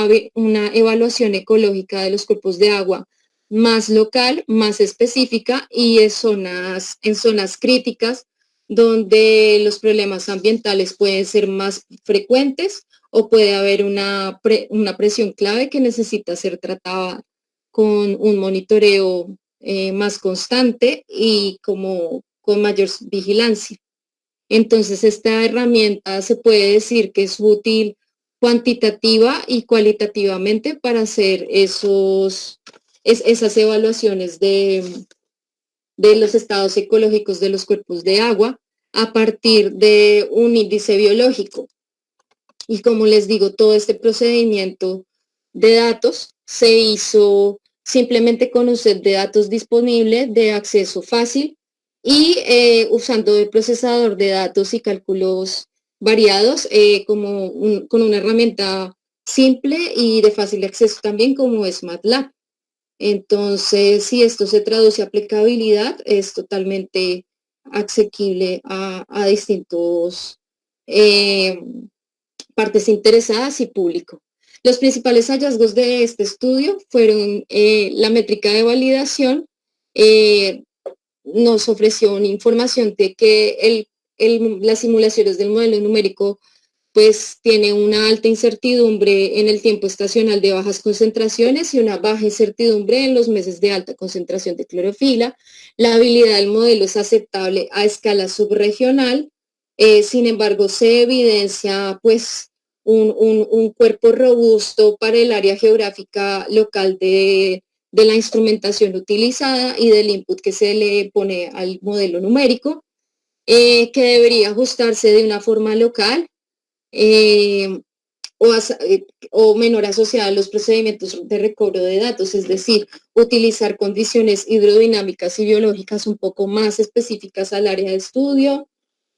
evaluación ecológica de los cuerpos de agua más local, más específica y en zonas críticas donde los problemas ambientales pueden ser más frecuentes o puede haber una presión clave que necesita ser tratada con un monitoreo más constante y con mayor vigilancia. Entonces, esta herramienta se puede decir que es útil cuantitativa y cualitativamente para hacer esas evaluaciones de los estados ecológicos de los cuerpos de agua a partir de un índice biológico. Y como les digo, todo este procedimiento de datos se hizo simplemente con un set de datos disponible de acceso fácil y usando el procesador de datos y cálculos variados con una herramienta simple y de fácil acceso también como es MATLAB. Entonces, si esto se traduce a aplicabilidad, es totalmente asequible a distintos eh, partes interesadas y público. Los principales hallazgos de este estudio fueron la métrica de validación, eh, nos ofreció una información de que las simulaciones del modelo numérico pues tiene una alta incertidumbre en el tiempo estacional de bajas concentraciones y una baja incertidumbre en los meses de alta concentración de clorofila. La habilidad del modelo es aceptable a escala subregional, sin embargo se evidencia pues un cuerpo robusto para el área geográfica local de la instrumentación utilizada y del input que se le pone al modelo numérico, que debería ajustarse de una forma local eh, o menor asociada a los procedimientos de recobro de datos, es decir, utilizar condiciones hidrodinámicas y biológicas un poco más específicas al área de estudio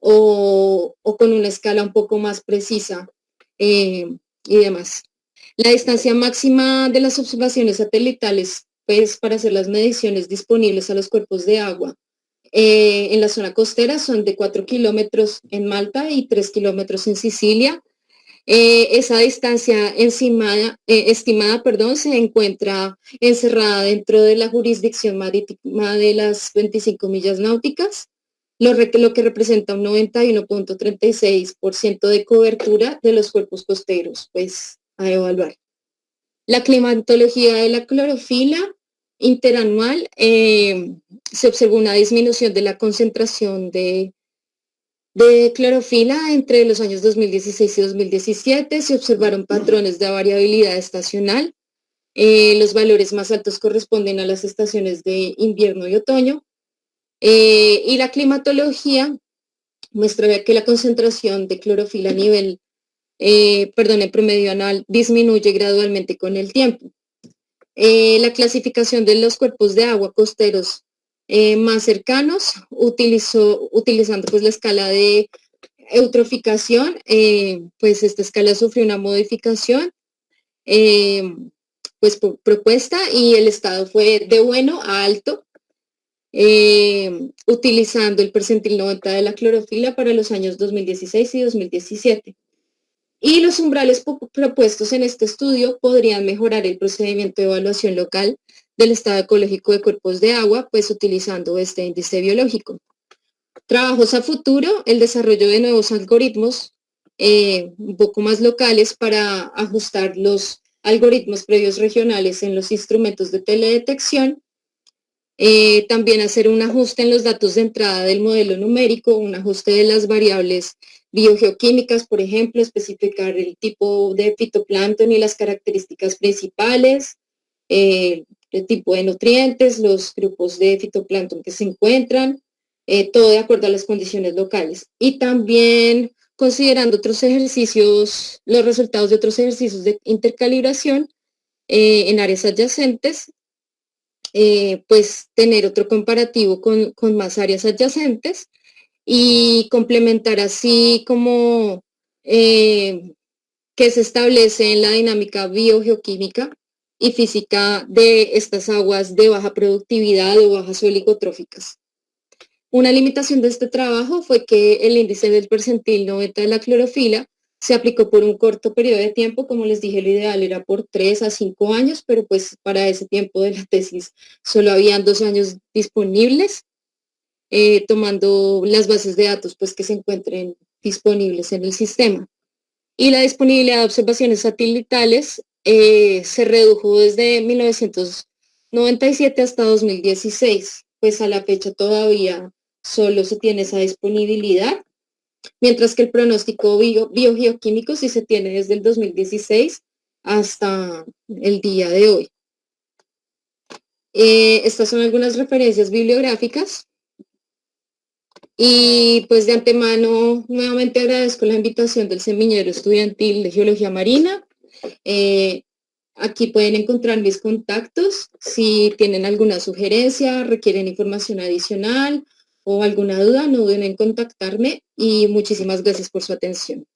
o con una escala un poco más precisa eh, y demás. La distancia máxima de las observaciones satelitales, pues para hacer las mediciones disponibles a los cuerpos de agua en la zona costera son de 4 kilómetros en Malta y 3 kilómetros en Sicilia. Esa distancia estimada, se encuentra encerrada dentro de la jurisdicción marítima de las 25 millas náuticas, lo que representa un 91.36% de cobertura de los cuerpos costeros, pues a evaluar. La climatología de la clorofila interanual, se observó una disminución de la concentración de clorofila entre los años 2016 y 2017. Se observaron patrones de variabilidad estacional. Los valores más altos corresponden a las estaciones de invierno y otoño. Y la climatología muestra que la concentración de clorofila a nivel en promedio anual disminuye gradualmente con el tiempo. La clasificación de los cuerpos de agua costeros más cercanos, utilizando pues la escala de eutroficación, pues esta escala sufrió una modificación eh, pues propuesta y el estado fue de bueno a alto, utilizando el percentil 90 de la clorofila para los años 2016 y 2017. Y los umbrales propuestos en este estudio podrían mejorar el procedimiento de evaluación local del estado ecológico de cuerpos de agua, pues utilizando este índice biológico. Trabajos a futuro, el desarrollo de nuevos algoritmos un poco más locales para ajustar los algoritmos previos regionales en los instrumentos de teledetección. También hacer un ajuste en los datos de entrada del modelo numérico, un ajuste de las variables biogeoquímicas, por ejemplo, especificar el tipo de fitoplancton y las características principales, el tipo de nutrientes, los grupos de fitoplancton que se encuentran, todo de acuerdo a las condiciones locales. Y también considerando otros ejercicios, los resultados de otros ejercicios de intercalibración en áreas adyacentes, pues tener otro comparativo con más áreas adyacentes y complementar así como que se establece en la dinámica biogeoquímica y física de estas aguas de baja productividad o bajas oligotróficas. Una limitación de este trabajo fue que el índice del percentil 90 de la clorofila se aplicó por un corto periodo de tiempo, como les dije, lo ideal era por 3 a 5 años, pero pues para ese tiempo de la tesis solo habían 2 años disponibles, tomando las bases de datos pues que se encuentren disponibles en el sistema. Y la disponibilidad de observaciones satelitales se redujo desde 1997 hasta 2016, pues a la fecha todavía solo se tiene esa disponibilidad, mientras que el pronóstico biogeoquímico sí se tiene desde el 2016 hasta el día de hoy. Estas son algunas referencias bibliográficas y pues de antemano nuevamente agradezco la invitación del Semillero Estudiantil de Geología Marina. Aquí pueden encontrar mis contactos. Si tienen alguna sugerencia, requieren información adicional o alguna duda, no duden en contactarme y muchísimas gracias por su atención.